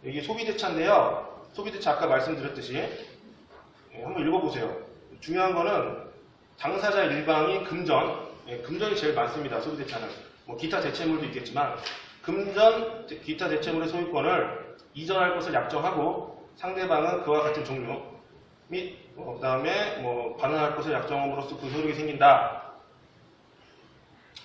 여기 소비대차인데요. 소비대차 아까 말씀드렸듯이 한번 읽어보세요. 중요한 거는 당사자 일방이 금전, 금전이 제일 많습니다. 소비대차는. 뭐 기타 대체물도 있겠지만 금전, 기타 대체물의 소유권을 이전할 것을 약정하고 상대방은 그와 같은 종류 및 그 다음에 뭐 반환할 것을 약정함으로써 그 소득이 생긴다.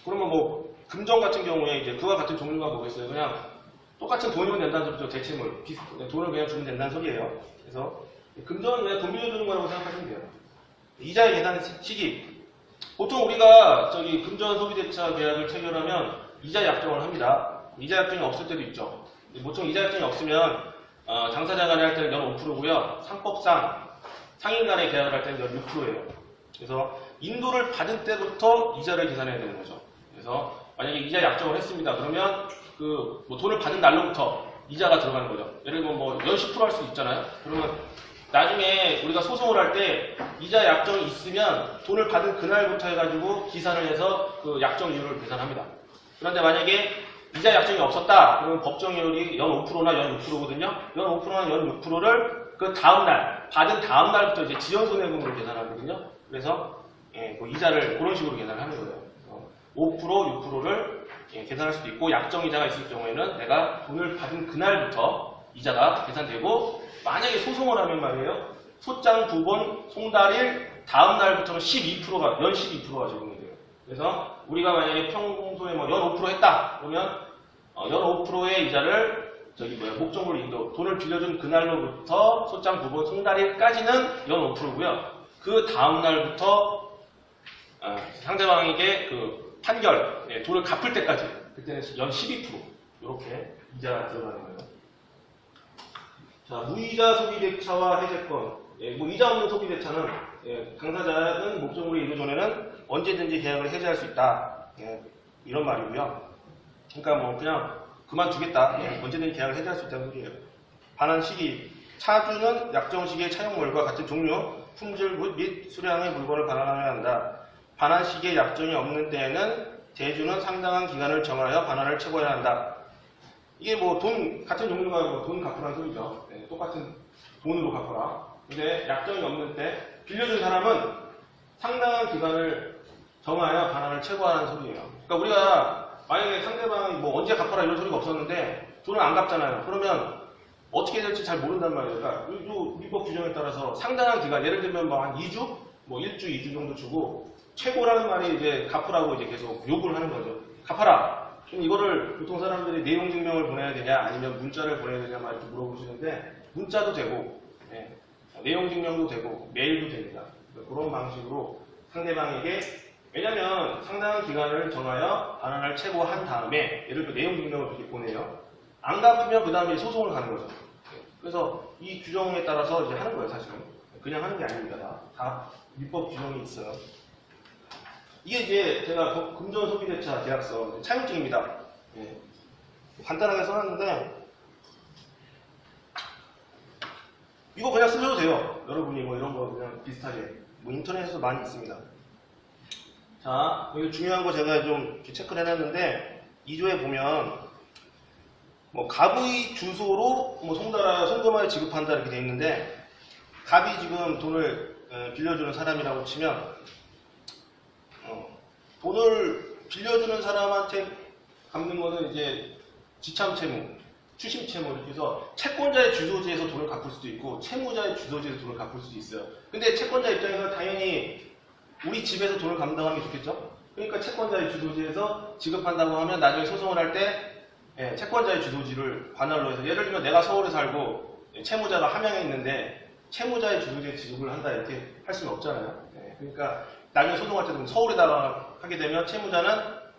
그러면 뭐 금전 같은 경우에 이제 그와 같은 종류가 뭐겠어요? 그냥 똑같은 돈이면 된다는 소리죠. 대체물. 돈을 그냥 주면 된다는 소리예요. 그래서 금전은 그냥 돈 빌려주는 거라고 생각하시면 돼요. 이자의 계산 시기. 보통 우리가 저기 금전 소비대차 계약을 체결하면 이자 약정을 합니다. 이자 약정이 없을 때도 있죠. 보통 이자 약정이 없으면 당사자 간에 할 때는 연 5%고요. 상법상 상인 간에 계약을 할 때는 연 6%예요. 그래서 인도를 받은 때부터 이자를 계산해야 되는 거죠. 그래서 만약에 이자 약정을 했습니다. 그러면 그 뭐 돈을 받은 날로부터 이자가 들어가는 거죠. 예를 들면 뭐 연 10% 할 수 있잖아요. 그러면 나중에 우리가 소송을 할 때 이자 약정이 있으면 돈을 받은 그날부터 해가지고 기산을 해서 그 약정 이율을 계산합니다. 그런데 만약에 이자 약정이 없었다. 그러면 법정이율이 연 5%나 연 6%거든요. 연 5%나 연 6%를 그 다음날, 받은 다음날부터 이제 지연손해금으로 계산하거든요. 그래서 그 이자를 그런 식으로 계산을 하는 거예요. 5%, 6%를 계산할 수도 있고 약정이자가 있을 경우에는 내가 돈을 받은 그날부터 이자가 계산되고 만약에 소송을 하면 말이에요. 소장 부본 송달일 다음 날부터는 12%가 연 12%가 적용이 돼요. 그래서 우리가 만약에 평소에 뭐 연 5% 했다 그러면 연 5%의 이자를 목적물 인도 돈을 빌려준 그날로부터 소장 부본 송달일까지는 연 5%고요. 그 다음 날부터 상대방에게 그 판결 돈을 갚을 때까지 그때는 연 12% 이렇게 이자 들어가는 거예요. 자, 무이자 소비대차와 해제권. 뭐 이자 없는 소비대차는 당사자는 목적물의 이루 전에는 언제든지 계약을 해제할 수 있다. 이런 말이고요. 그러니까 뭐 그냥 그만두겠다. 언제든지 계약을 해제할 수 있다는 소리예요. 반환 시기. 차주는 약정 시기의 차용물과 같은 종류, 품질 및 수량의 물건을 반환하여야 한다. 반환 시기에 약정이 없는 때에는 대주는 상당한 기간을 정하여 반환을 채고해야 한다. 이게 뭐 돈 같은 종류가 뭐 돈 갚으라는 소리죠. 똑같은 돈으로 갚아라. 근데 약정이 없는 때 빌려준 사람은 상당한 기간을 정하여 반환을 채고하라는 소리예요. 그러니까 우리가 만약에 상대방이 뭐 언제 갚아라 이런 소리가 없었는데 돈을 안 갚잖아요. 그러면 어떻게 될지 잘 모른단 말이에요. 그러니까 이 민법 규정에 따라서 상당한 기간, 예를 들면 뭐 한 2주, 뭐 1주, 2주 정도 주고 최고라는 말이 이제 갚으라고 이제 계속 요구를 하는 거죠. 갚아라. 그럼 이거를 보통 사람들이 내용 증명을 보내야 되냐 아니면 문자를 보내야 되냐 막 이렇게 물어보시는데 문자도 되고 내용 증명도 되고 메일도 됩니다. 그런 방식으로 상대방에게 왜냐면 상당한 기간을 정하여 반환을 채고한 다음에 예를 들어 내용 증명을 이렇게 보내요. 안 갚으면 그 다음에 소송을 가는 거죠. 그래서 이 규정에 따라서 이제 하는 거예요, 사실은. 그냥 하는 게 아닙니다. 다 민법 규정이 있어요. 이게 이제 제가 금전 소비대차 계약서 차용증입니다. 간단하게 써놨는데 이거 그냥 쓰셔도 돼요. 여러분이 뭐 이런 거 그냥 비슷하게 뭐 인터넷에서 많이 있습니다. 자, 여기 중요한 거 제가 좀 이렇게 체크를 해놨는데 2조에 보면 뭐 갑의 주소로 뭐 송달하여 송금하여 지급한다 이렇게 돼 있는데 갑이 지금 돈을 빌려주는 사람이라고 치면 돈을 빌려주는 사람한테 갚는 거는 이제 지참채무, 추심채무 이렇게 해서 채권자의 주소지에서 돈을 갚을 수도 있고 채무자의 주소지에서 돈을 갚을 수도 있어요. 근데 채권자 입장에서 당연히 우리 집에서 돈을 감당하는 게 좋겠죠? 그러니까 채권자의 주소지에서 지급한다고 하면 나중에 소송을 할 때 채권자의 주소지를 관할로 해서 예를 들면 내가 서울에 살고 채무자가 함양에 있는데 채무자의 주소지에 지급을 한다 이렇게 할 수는 없잖아요. 그러니까 나중에 소송할 때도 서울에다가 하게 되면 채무자는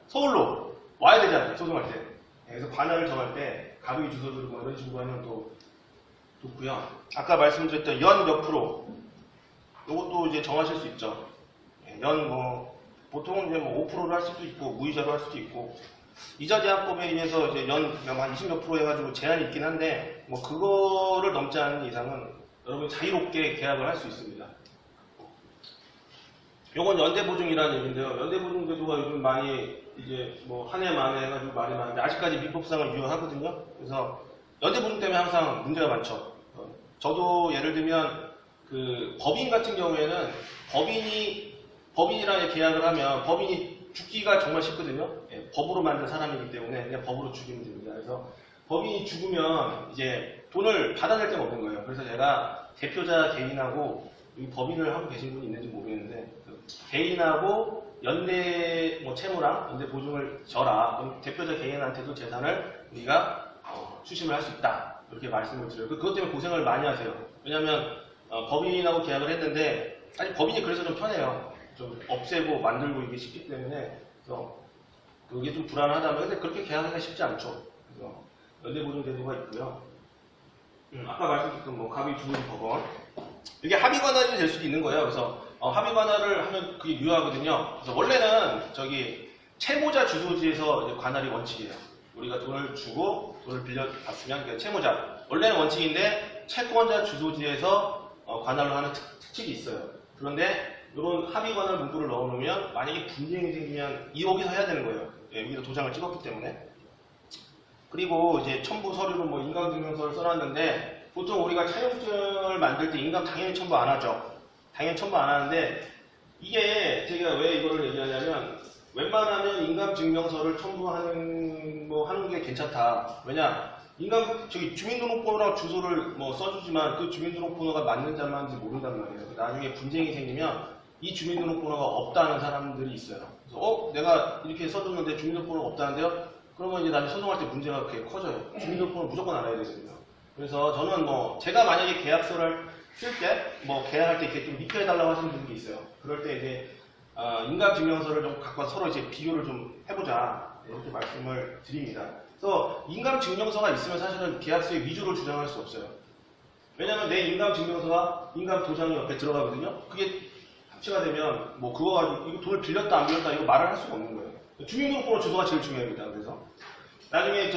서울로 와야 되잖아요. 소송할 때. 그래서 관할을 정할 때 갑의 주소지를 뭐 이런 식으로 하면 또 좋고요. 아까 말씀드렸던 연 몇 프로 이것도 이제 정하실 수 있죠. 연 뭐 보통은 이제 뭐 5%를 할 수도 있고 무이자로 할 수도 있고 이자제한법에 의해서 이제 연 한 20 몇 프로 해가지고 제한이 있긴 한데 뭐 그거를 넘지 않는 이상은 여러분이 자유롭게 계약을 할 수 있습니다. 요건 연대보증이라는 얘기인데요. 연대보증제도가 요즘 많이 이제 뭐 한 해 만에 해가지고 말이 많은데 아직까지 민법상을 유효하거든요. 그래서 연대보증 때문에 항상 문제가 많죠. 저도 예를 들면 그 법인 같은 경우에는 법인이랑 계약을 하면 법인이 죽기가 정말 쉽거든요. 예, 법으로 만든 사람이기 때문에 그냥 법으로 죽이면 됩니다. 그래서 법인이 죽으면 이제 돈을 받아낼 데가 없는 거예요. 그래서 제가 대표자 개인하고 이 법인을 하고 계신 분이 있는지 모르겠는데 개인하고 연대 뭐 채무랑 연대 보증을 져라. 그럼 대표자 개인한테도 재산을 우리가 추심을 할 수 있다. 이렇게 말씀을 드려요. 그것 때문에 고생을 많이 하세요. 왜냐하면 법인하고 계약을 했는데 아니 법인이 그래서 좀 편해요. 좀 없애고 만들고 이게 쉽기 때문에 그래서 그게 좀 불안하다면 근데 그렇게 계약하기가 쉽지 않죠. 그래서 연대보증 제도가 있고요. 아까 말씀드렸던 뭐 갑의 주거지 법원 이게 합의 관할이 될 수도 있는 거예요. 그래서 합의 관할을 하면 그게 유효하거든요. 그래서 원래는 저기 채무자 주소지에서 이제 관할이 원칙이에요. 우리가 돈을 주고 돈을 빌려 받으면 그게 채무자 원래는 원칙인데 채권자 주소지에서 관할을 하는 특칙이 있어요. 그런데 이런 합의 관할 문구를 넣어놓으면 만약에 분쟁이 생기면 여기서 해야 되는 거예요. 예, 여기서 도장을 찍었기 때문에. 그리고 이제 첨부 서류로 뭐 인감증명서를 써놨는데 보통 우리가 차용증을 만들 때 인감 당연히 첨부 안 하죠. 당연히 첨부 안 하는데 이게 제가 왜 이거를 얘기하냐면 웬만하면 인감증명서를 첨부하는 하는 게 괜찮다. 왜냐 주민등록번호랑 주소를 뭐 써주지만 그 주민등록번호가 맞는 자만인지 모른단 말이에요. 나중에 분쟁이 생기면 이 주민등록번호가 없다는 사람들이 있어요. 그래서 내가 이렇게 써줬는데 주민등록번호가 없다는데요? 그러면 이제 나중에 소송할 때 문제가 그렇게 커져요. 주민등록번호 무조건 알아야 되거든요. 그래서 저는 제가 만약에 계약서를 쓸 때, 계약할 때 이렇게 좀 입혀해달라고 하시는 분들이 있어요. 그럴 때 이제, 인감증명서를 좀 갖고 와서 서로 이제 비교를 좀 해보자. 이렇게 말씀을 드립니다. 그래서 인감증명서가 있으면 사실은 계약서의 위조를 주장할 수 없어요. 왜냐면 내 인감증명서가 인감도장이 옆에 들어가거든요. 그게 합치가 되면, 그거 가지고, 이거 돈을 빌렸다 안 빌렸다 이거 말을 할 수가 없는 거예요. 주민등록번호 주소가 제일 중요합니다. 그래서. 나중에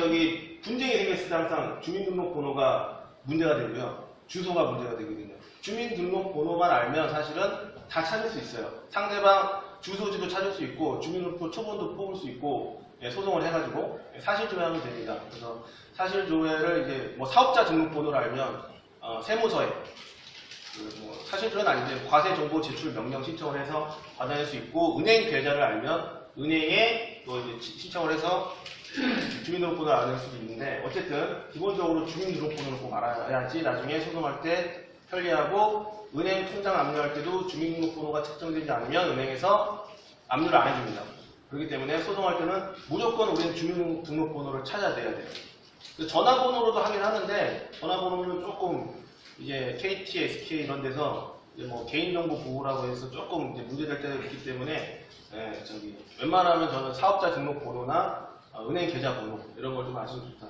분쟁이 생겼을 때 항상 주민등록번호가 문제가 되고요. 주소가 문제가 되거든요. 주민등록번호만 알면 사실은 다 찾을 수 있어요. 상대방 주소지도 찾을 수 있고 주민등록번호 초본도 뽑을 수 있고 소송을 해가지고 사실조회하면 됩니다. 그래서 사실조회를 이제 사업자 등록번호를 알면 세무서에 사실조회는 아닌데 과세정보 제출 명령 신청을 해서 받아낼 수 있고 은행 계좌를 알면 은행에 또 이제 신청을 해서 주민등록번호를 알아낼 수도 있는데 어쨌든 기본적으로 주민등록번호를 꼭 알아야지 나중에 소송할 때 편리하고 은행 통장 압류할 때도 주민등록번호가 측정되지 않으면 은행에서 압류를 안 해줍니다. 그렇기 때문에 소송할 때는 무조건 우리는 주민등록번호를 찾아내야 돼요. 전화번호로도 하긴 하는데 전화번호는 조금 이제 KT, SK 이런 데서 이제 개인정보 보호라고 해서 조금 이제 문제될 때가 있기 때문에 웬만하면 저는 사업자 등록번호나 은행 계좌번호 이런 걸 좀 아시면 좋다.